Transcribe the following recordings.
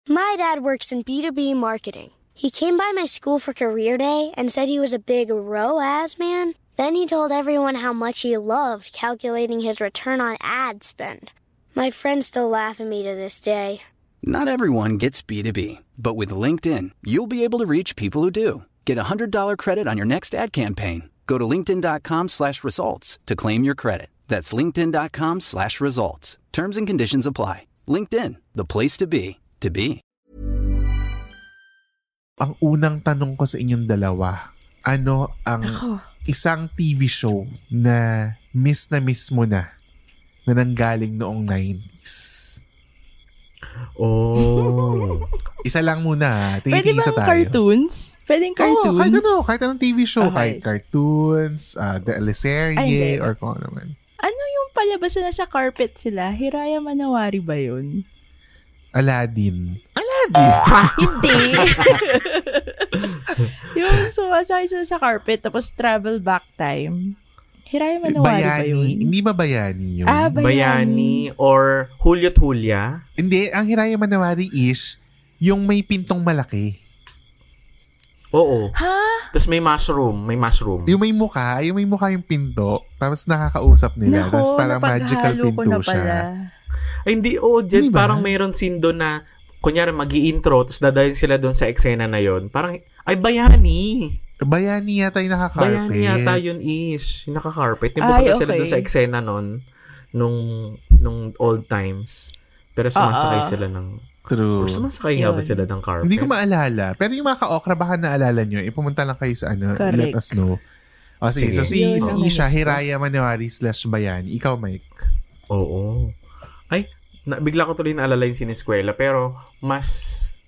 My dad works in B2B marketing. He came by my school for career day and said he was a big ROAS man. Then he told everyone how much he loved calculating his return on ad spend. My friends still laugh at me to this day. Not everyone gets B2B, but with LinkedIn, you'll be able to reach people who do. Get a $100 credit on your next ad campaign. Go to linkedin.com/results to claim your credit. That's linkedin.com/results. Terms and conditions apply. LinkedIn, the place to be, to be. Ang unang tanong ko sa inyong dalawa, ano ang isang TV show na miss mo na nanggaling noong 90s? Oh. Isa lang muna. Pwede bang cartoons? Pwedeng cartoons? Kahit anong TV show. Kahit cartoons, teleserye, or kung ano naman. Ano yung palabas na sa carpet sila? Hiraya Manawari ba yun? Aladdin. Hindi. Yung sumasakay sila sa carpet tapos travel back time. Hiraya Manawari ba yun? Hindi ba Bayani yun? Bayani or Hulyo't Hulya? Hindi, ang Hiraya Manawari is yung may pintong malaki. Oo. Ha? Tapos may mushroom. Yung may mukha yung pinto, tapos nakakausap nila. Tapos parang magical pinto siya. Ay, hindi, Jet, parang mayroon scene doon na kunyari mag-i-intro tapos dadayin sila doon sa eksena na yon. Parang, ay Bayani. Bayani yata yung naka-carpet. Bayani yata yun is. Yung naka-carpet. Yung pupunta sila doon sa eksena nun nung old times. Pero sumasakay sila ng... True. Or sumasakay nga ba sila ng carpet? Hindi ko maalala. Pero yung mga ka-okra, baka naalala nyo. Pumunta lang kayo sa let us know. Sige. So si Isha, Hiraya Manawari / Bayani. Ikaw, Mike. Oo. Ay, bigla ko tuloy naalala yung sineskwela. Pero mas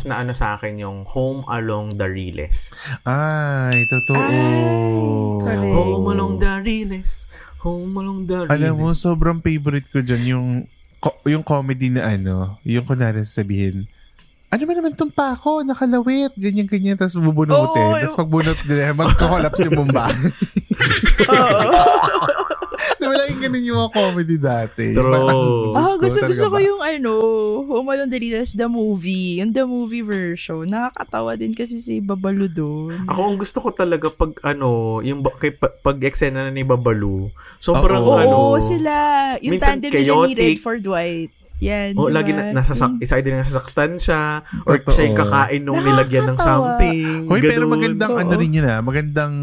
naano sa akin yung Home Along the Riles. Ay, totoo. Home Along the Riles. Home Along the Riles. Alam mo, sobrang favorite ko dyan yung comedy na yung kunwari sabihin, ano ba naman itong pako? Nakalawit. Ganyan. Tapos bubunutin. Tapos pagbunot nila, magkakolapse yung mumba. Diba lang yung ganun yung mga comedy dati? True. Gusto ko yung Home Along the Riles, the movie. Yung the movie version. Nakakatawa din kasi si Babalu doon. Ako, ang gusto ko talaga pag yung pag eksena na ni Babalu. Sobrang sila. Yung tandem nila ni Redford White. Yan, diba? Lagi isa din nasasaktan siya or siya yung kakain nung nilagyan ng something. Hoy, pero magandang rin yun magandang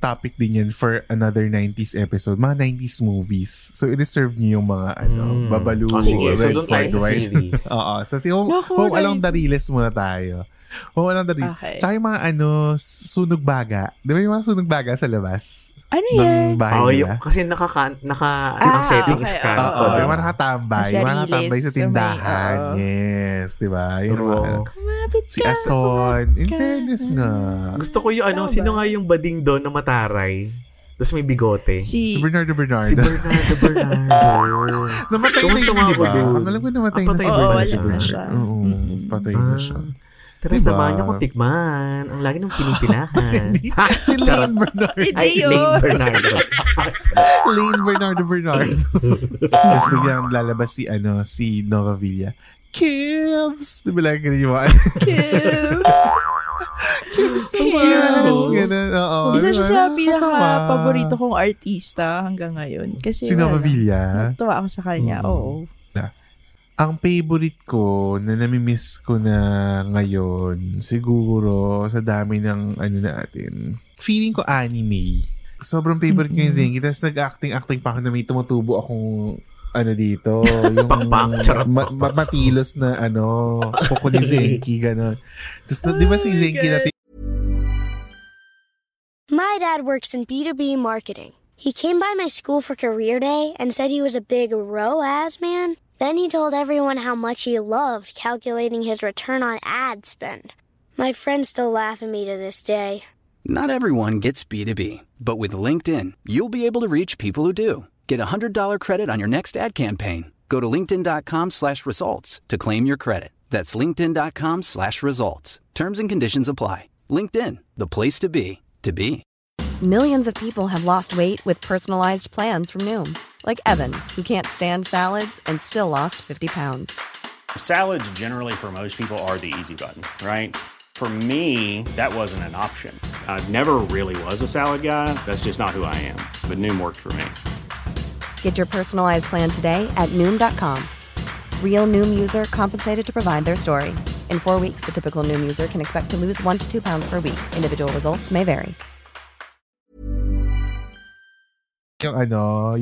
topic din yan for another 90s episode. Mga 90s movies. So, i-reserve niyo yung mga Babalu. Sige, so doon tayo sa series. Oo. So, Home Along the Riles muna tayo. Home Along the Riles. Okay. Tsaka yung mga sunog baga. Di ba yung mga sunog baga sa labas? Ano yan? Kasi ang setting is kanto. Yung mga nakatambay. Yung mga nakatambay sa tindahan. Yes. Diba? Si Ason. In fairness nga. Gusto ko yung sino nga yung bading doon na mataray? Tapos may bigote. Si Bernardo. Namatay na yun, di ba? Alam ko namatay na si Bernardo. Patay na siya. Tara, samahan niyo kong tikman. Ang lagi nung pinipinahan. Si Lane Bernardo. Lane Bernardo. Lane Bernardo. Tapos biglang lalabas si Nova Villa. Kibs! Di ba lang ganun yung mga? Kibs! Ganun, oo. Isa siya sa pinaka-paborito kong artista hanggang ngayon. Kasi si Nova Villa? Natuwa ako sa kanya, oo. Ang favorite ko na namimiss ko na ngayon, siguro sa dami ng natin, feeling ko anime. Sobrang favorite ko yung Zenki. Tapos nag-acting pa ako na may tumutubo akong dito. Yung matilos na kuko ni Zenki, gano'n. Tapos di ba si Zenki natin? My dad works in B2B marketing. He came by my school for career day and said he was a big ROAS man. Then he told everyone how much he loved calculating his return on ad spend. My friends still laugh at me to this day. Not everyone gets B2B, but with LinkedIn, you'll be able to reach people who do. Get a $100 credit on your next ad campaign. Go to linkedin.com/results to claim your credit. That's linkedin.com/results. Terms and conditions apply. LinkedIn, the place to be, to be. Millions of people have lost weight with personalized plans from Noom. Like Evan, who can't stand salads and still lost 50 pounds. Salads generally for most people are the easy button, right? For me, that wasn't an option. I never really was a salad guy. That's just not who I am. But Noom worked for me. Get your personalized plan today at Noom.com. Real Noom user compensated to provide their story. In 4 weeks, the typical Noom user can expect to lose 1 to 2 pounds per week. Individual results may vary.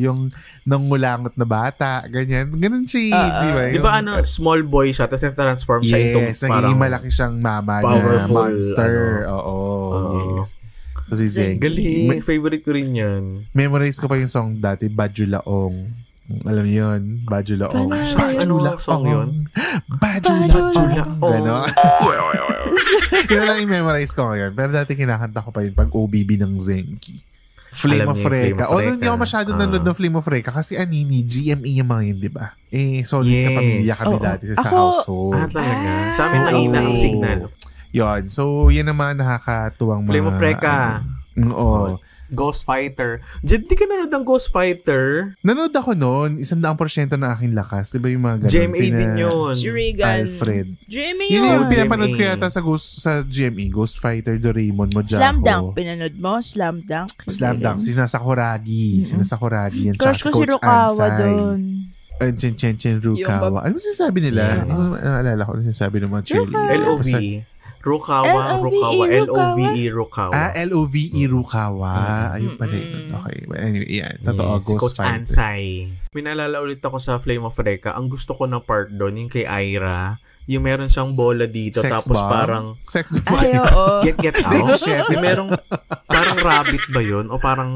Yung nangulangot na bata, ganyan. Ganun siya, di ba? Di ba small boy siya, tapos na-transform siya into parang malaki siyang mama na monster. Yes. So si Zenki. Galing. Favorite ko rin yan. Memorize ko pa yung song dati, Badjulaong. Alam niyo yun? Badjulaong. Ano lang song yun? Badjulaong. Gano'n. Yun lang yung memorize ko ngayon. Pero dati kinakanta ko pa yun pag OBB ng Zenki. Flame of Reka. Although hindi ako masyado nanood ng Flame of Reka kasi anini, GME yung mga yun, di ba? Solid na pamilya kami dati sa household. Talaga. Sa amin nangina ang signal. Yun. So, yan naman nakakatuwang mga... Flame of Reka. Oo. Ghost Fighter. Jed, di ka nanood ng Ghost Fighter? Nanood ako noon. 100% na aking lakas. Di ba yung mga ganun? GMA din yun. Si Regan. Alfred. GMA yun. yun. Yung pinapanood ko yata sa GMA. Ghost Fighter, Doraemon, Mojako. Slam Dunk. Pinanood mo? Slam Dunk. Slam Dunk. Sina Sakuragi. Yan. Crush ko si Rukawa doon. Chen Rukawa. Ano sinasabi nila? Hindi ko naalala ko ano sinasabi ng mga cheerleader. LOV. Rukawa. L-O-V-E Rukawa. L-O-V-E Rukawa. Ayun pala yun. Okay. But anyway, yan. Totoo, Ghost Coach Fighter. Ansay. Pinalala ulit ako sa Flame of Reka. Ang gusto ko na part doon, yung kay Ira, yung meron siyang bola dito, Sex tapos bomb? parang... Sex bomb. Ay, oo. Get out. Yung merong... Parang rabbit ba yun? O parang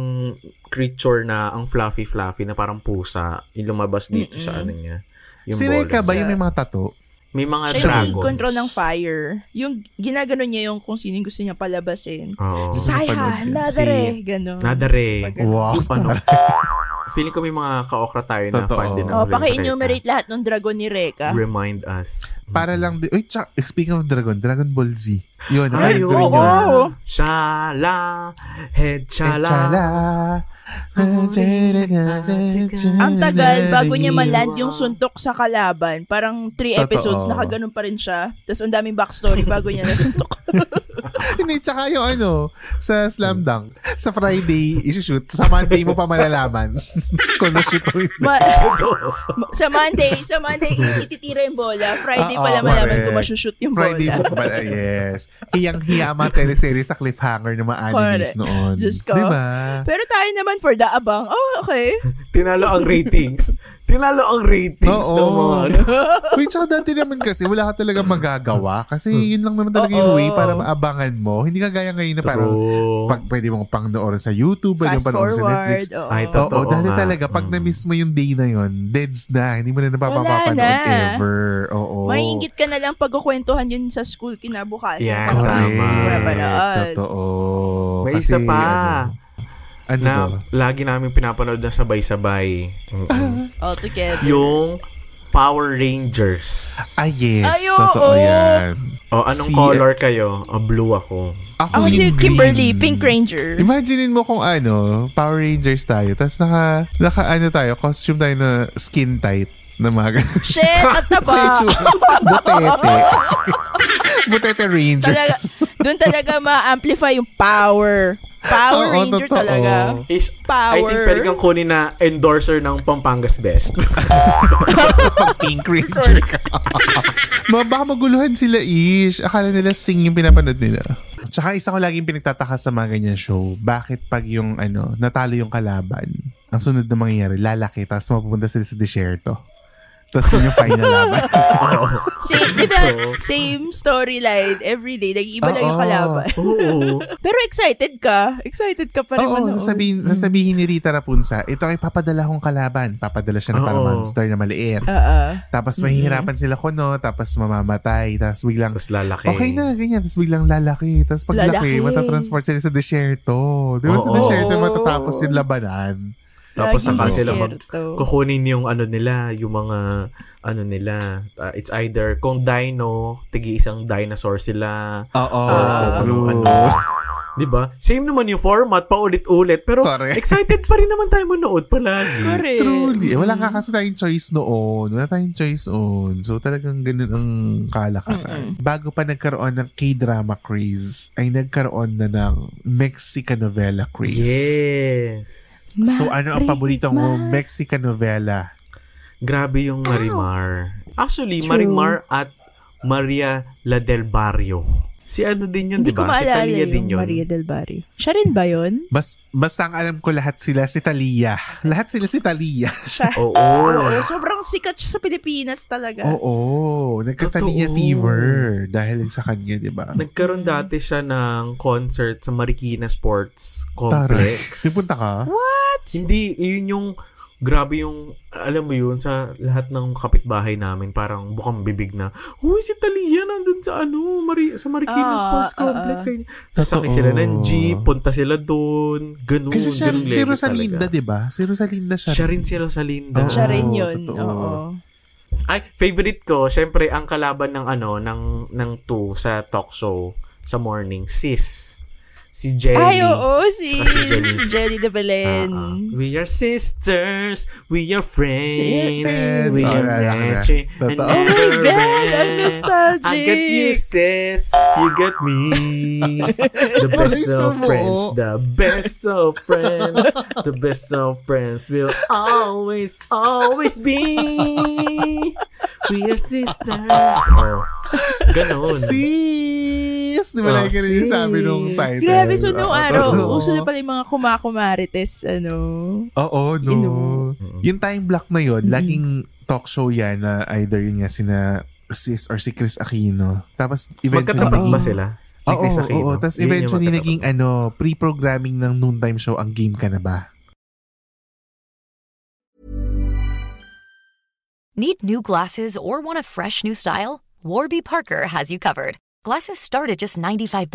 creature na ang fluffy na parang pusa, yung lumabas dito sa ano niya. Yung Si Reka ba yung may mga tato? May mga siya dragons. yung control ng fire. Yung ginagano niya yung kung sino gusto niya palabasin. Oo. Saya, nadare. Ganon. Nadare. Wow. Ano? Feeling ko may mga ka-okra tayo na fan din ng paki-enumerate lahat ng dragon ni Reka. Remind us. Para lang, speaking of Dragon Ball Z. Yun, ay, ko rin yun. Oo. Shala, head chala. Ang tagal bago niya maland yung suntok sa kalaban. Parang 3 episodes, nakaganon pa rin siya. Tapos ang daming backstory bago niya nasuntok. Hindi, tsaka yung sa Slam Dunk, sa Friday, isushoot. Sa Monday mo pa malalaman kung na-shoot mo yun. Sa Monday, ititira yung bola. Friday pala malaman kung masushoot yung bola. Friday mo pala, yes. Hiyang-hiya ang mga teleserye sa cliffhanger ng mga animes noon. Just ko. Diba? Pero tayo naman for the abang. Oh, okay. Tinalo ang ratings naman. Wait, tsaka dati naman kasi wala ka talaga magagawa kasi yun lang naman talaga yung way para maabangan mo. Hindi ka gaya ngayon na parang pwede mong pangnoorin sa YouTube, pwede mong panoorin sa Netflix. Ay, totoo. Dati talaga, pag na-miss mo yung day na yun, deads na. Hindi mo na napapapanood ever. Oo. Maiingit ka na lang pagkukwentuhan yun sa school kinabukasan. Yeah, correct. Totoo. May isa pa. Na lagi namin pinapanood na sabay-sabay. All together. Yung Power Rangers. Yes. Totoo yan. Anong color kayo? Blue ako. Ako si Kimberly, Pink Ranger. Imaginein mo kung Power Rangers tayo. Tapos naka tayo, costume tayo na skin tight na mga shit, at taba. Butete Rangers. Doon talaga ma-amplify yung Power Ranger totoo. talaga. I think pwede kang kunin na endorser ng Pampangas Best. Pink Ranger. Baka maguluhan sila, Ish. Akala nila sing yung pinapanood nila. Tsaka isa ko laging pinagtataka sa mga ganyan show, bakit pag yung natalo yung kalaban, ang sunod na mangyayari, lalaki, tapos mapupunta sila sa desierto. Tapos yun yung final laban. Same storyline every day. Nag-iiba lang yung kalaban. Pero excited ka pa rin manood. Sasabihin ni Rita Rapunza, ito ay papadala kong kalaban. Papadala siya ng parang monster na maliit. Tapos mahihirapan sila kuno, tapos mamamatay, tapos biglang lalaki. Okay na, ganyan. Tapos biglang lalaki. Tapos pag laki, matatransport sila sa desierto. Di ba sa desierto matatapos yung labanan? Tapos saka sila kukunin yung nila, yung mga it's either kung dino, isang dinosaur sila. Diba? Same naman yung format, paulit-ulit. Pero Correct. excited pa rin naman tayo manood palagi. Correct. Truly. Wala nga kasi tayong choice noon. Wala tayong choice noon. So talagang ganun ang kalakaran. Bago pa nagkaroon ng K-drama craze, ay nagkaroon na ng Mexican novela craze. Yes. So ano ang paborito mo Mexican novela? Grabe yung Marimar. Actually, True. Marimar at Maria La Del Barrio. Si ano din yun, Hindi di ko ba? Si maalala Talia din yung yun. Maria del Barrio. Siya rin ba yun? Basta ang alam ko lahat sila si Talia. Lahat sila si Talia. Siya. Oo. Oo, sobrang sikat siya sa Pilipinas talaga. Oo. Nagka-Talia Totoo. fever dahil sa kanya, di ba? Nagkaroon dati siya ng concert sa Marikina Sports Taray. Complex. Pipunta ka? Hindi, yun yung grabe yung, alam mo yun, sa lahat ng kapitbahay namin, parang bukang bibig na, huy, si Talia nandun sa sa Marikina Sports Complex. Sasakay sila ng jeep, punta sila doon, ganun. Kasi siya, ganun si level Rosalinda, talaga. di ba? Si Rosalinda siya. Siya rin si Rosalinda. Oo. Siya rin yun. totoo. Oo. Ay, favorite ko, syempre, ang kalaban ng ng two sa talk show sa morning, sis. Si Jelly. Ay, oo, Tsaka si Janice. si Jelly de Belen. We are sisters, we are friends, Friends. we are Alala. friends. Totoo. Oh my God, I'm nostalgic. I got you, sis. You got me. The best Aray, of sumo. friends. The best of friends. The best of friends will always, always be. We are sisters. Oh, ganon. Sis! Di ba Oh, lagi ka rin yung sabi sis. nung title? Grabe, so nung Oo, araw, totoo. uso na pala yung mga kumakumarites, Oo, no. Ino. Yung time block na yun, laging talk show yan na either yun nga sina Sis or si Chris Aquino. Tapos eventually Magkatapat ba sila? Ni Oo, Chris Aquino? oo. Tapos Yun yung eventually magkatapat. naging pre-programming ng noontime show ang Game Ka Na Ba? Need new glasses or want a fresh new style? Warby Parker has you covered. Glasses start at just $95,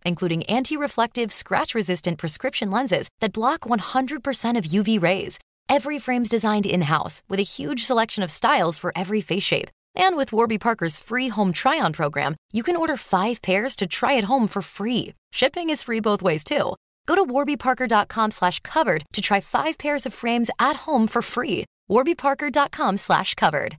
including anti-reflective, scratch-resistant prescription lenses that block 100% of UV rays. Every frame's designed in-house with a huge selection of styles for every face shape. And with Warby Parker's free home try-on program, you can order 5 pairs to try at home for free. Shipping is free both ways, too. Go to warbyparker.com/covered to try 5 pairs of frames at home for free. warbyparker.com/covered.